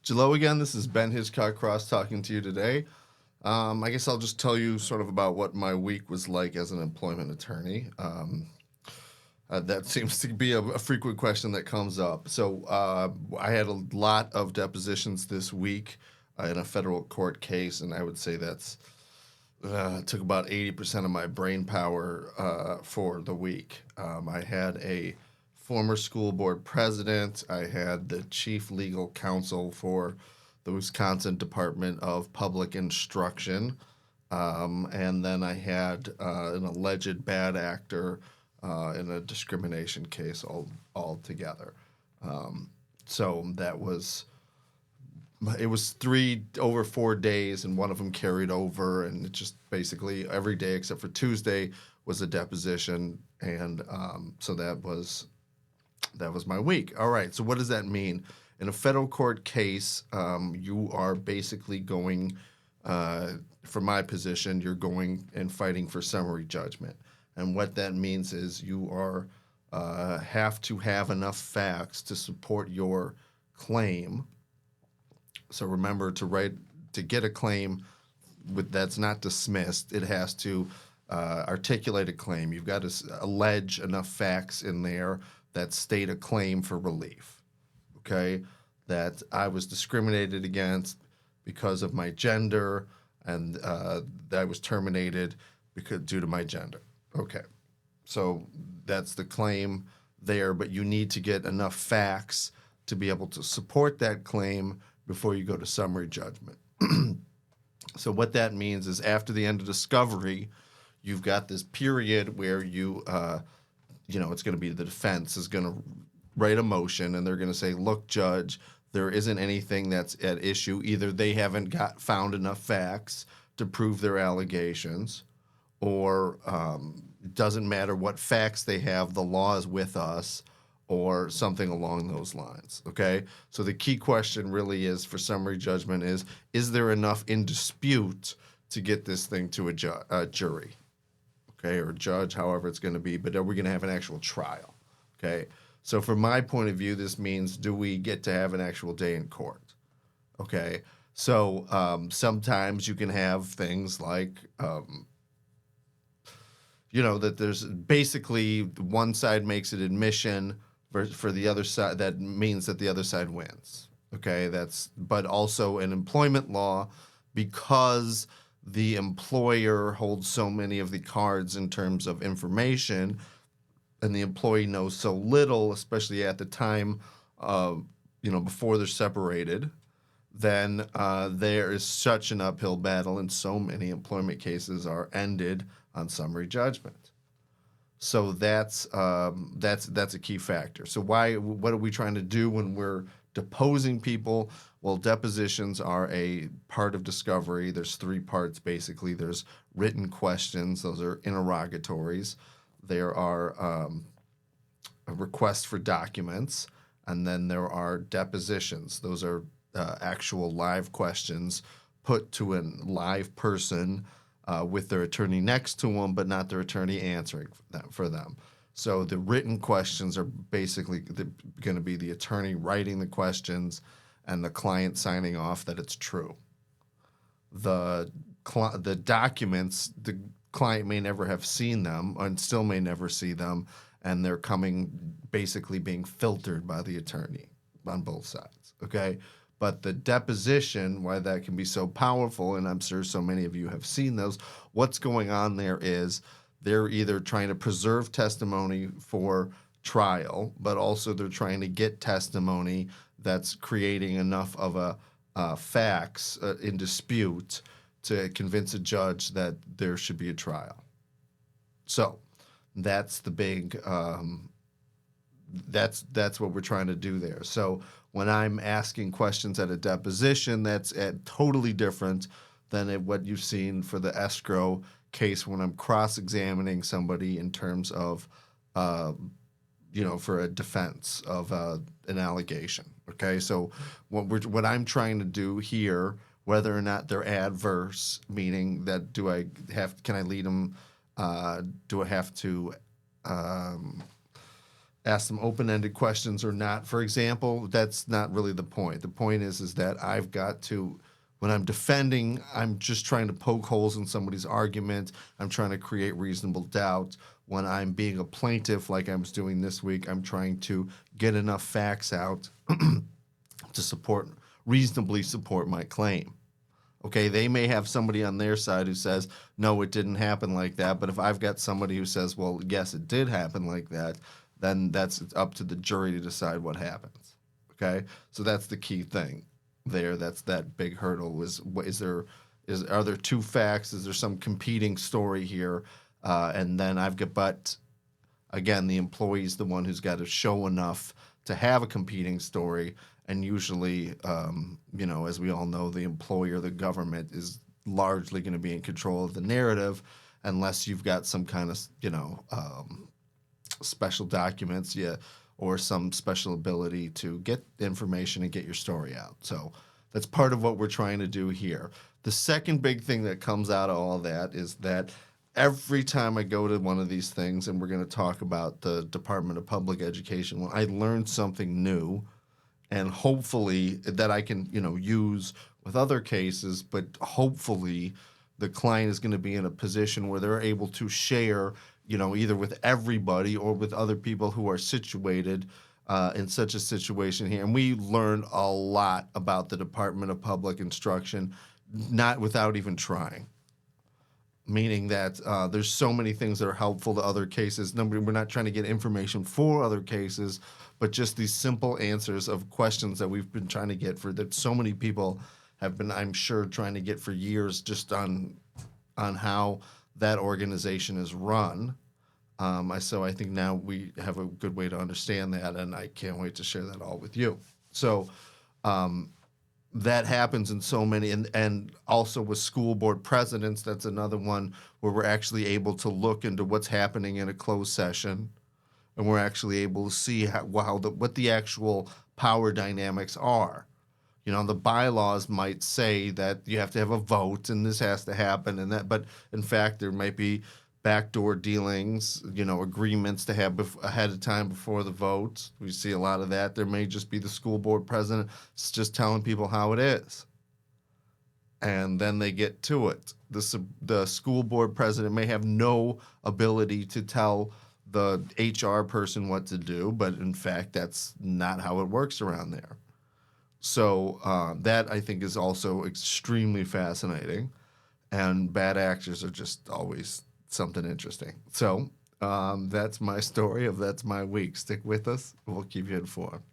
Hello again. This is Ben Hitchcock Cross talking to you today. I guess I'll just tell you sort of about what my week was like as an employment attorney. That seems to be a frequent question that comes up. So I had a lot of depositions this week in a federal court case, and I would say that's took about 80% of my brain power for the week. I had a former school board president. I had the chief legal counsel for the Wisconsin Department of Public Instruction. And then I had an alleged bad actor in a discrimination case all together. So it was 3 over 4 days, and one of them carried over, and it just basically every day except for Tuesday was a deposition, and so that was my week. All right, so what does that mean? In a federal court case, you are basically going, for my position, you're going and fighting for summary judgment. And what that means is you are have to have enough facts to support your claim. So remember, to get a claim that's not dismissed, it has to articulate a claim. You've got to allege enough facts in there that state a claim for relief. Okay, that I was discriminated against because of my gender, and that I was terminated due to my gender. Okay, so that's the claim there, but you need to get enough facts to be able to support that claim before you go to summary judgment. So what that means is after the end of discovery, you've got this period where it's going to be the defense is going to write a motion, and they're going to say, look, judge, there isn't anything that's at issue. Either they haven't found enough facts to prove their allegations, or it doesn't matter what facts they have, the law is with us, or something along those lines, okay? So the key question really is for summary judgment is there enough in dispute to get this thing to a jury, okay, or judge, however it's going to be, but are we going to have an actual trial, okay? So from my point of view, this means, do we get to have an actual day in court, okay? So sometimes you can have things like, that there's basically one side makes an admission for the other side. That means that the other side wins, okay? But also in employment law, because the employer holds so many of the cards in terms of information, and the employee knows so little, especially at the time, before they're separated, then there is such an uphill battle, and so many employment cases are ended on summary judgment. So that's a key factor. So what are we trying to do when we're deposing people? Well, depositions are a part of discovery. There's 3 parts, basically. There's written questions. Those are interrogatories. There are a request for documents, and then there are depositions. Those are actual live questions put to a live person with their attorney next to them, but not their attorney answering for them. So the written questions are basically going to be the attorney writing the questions and the client signing off that it's true. The documents, the client may never have seen them and still may never see them, and they're basically being filtered by the attorney on both sides, okay? But the deposition, why that can be so powerful, and I'm sure so many of you have seen those, what's going on there is they're either trying to preserve testimony for trial, but also they're trying to get testimony that's creating enough of a facts in dispute to convince a judge that there should be a trial. So that's the big that's what we're trying to do there. So when I'm asking questions at a deposition, that's totally different than what you've seen for the escrow case when I'm cross-examining somebody in terms of, for a defense of an allegation. Okay, so what I'm trying to do here, whether or not they're adverse, meaning that can I lead them? Do I have to ask them open-ended questions or not. For example, that's not really the point. The point is that I've got to, when I'm defending, I'm just trying to poke holes in somebody's argument. I'm trying to create reasonable doubt. When I'm being a plaintiff, like I was doing this week, I'm trying to get enough facts out to reasonably support my claim. Okay, they may have somebody on their side who says, no, it didn't happen like that. But if I've got somebody who says, well, yes, it did happen like that, then that's up to the jury to decide what happens. Okay, so that's the key thing there. That's that big hurdle. Are there two facts? Is there some competing story here? And then but again, the employee's the one who's got to show enough to have a competing story. And usually, as we all know, the employer, the government, is largely going to be in control of the narrative unless you've got some kind of, special documents, or some special ability to get information and get your story out. So that's part of what we're trying to do here. The second big thing that comes out of all that is that every time I go to one of these things, and we're going to talk about the Department of Public Education, when I learn something new, and hopefully that I can, use with other cases, but hopefully the client is going to be in a position where they're able to share, either with everybody or with other people who are situated in such a situation here. And we learn a lot about the Department of Public Instruction, not without even trying. Meaning that there's so many things that are helpful to other cases. We're not trying to get information for other cases, but just these simple answers of questions that we've been trying to get that so many people have been, I'm sure, trying to get for years, just on how that organization is run. So I think now we have a good way to understand that, and I can't wait to share that all with you. So that happens in so many, and also with school board presidents, that's another one where we're actually able to look into what's happening in a closed session, and we're actually able to see what the actual power dynamics are. The bylaws might say that you have to have a vote and this has to happen, but in fact there might be backdoor dealings, agreements to have ahead of time before the vote. We see a lot of that. There may just be the school board president just telling people how it is, and then they get to it. The school board president may have no ability to tell the HR person what to do, but in fact that's not how it works around there. So that, I think, is also extremely fascinating, and bad actors are just always something interesting. So that's my story that's my week. Stick with us. We'll keep you informed.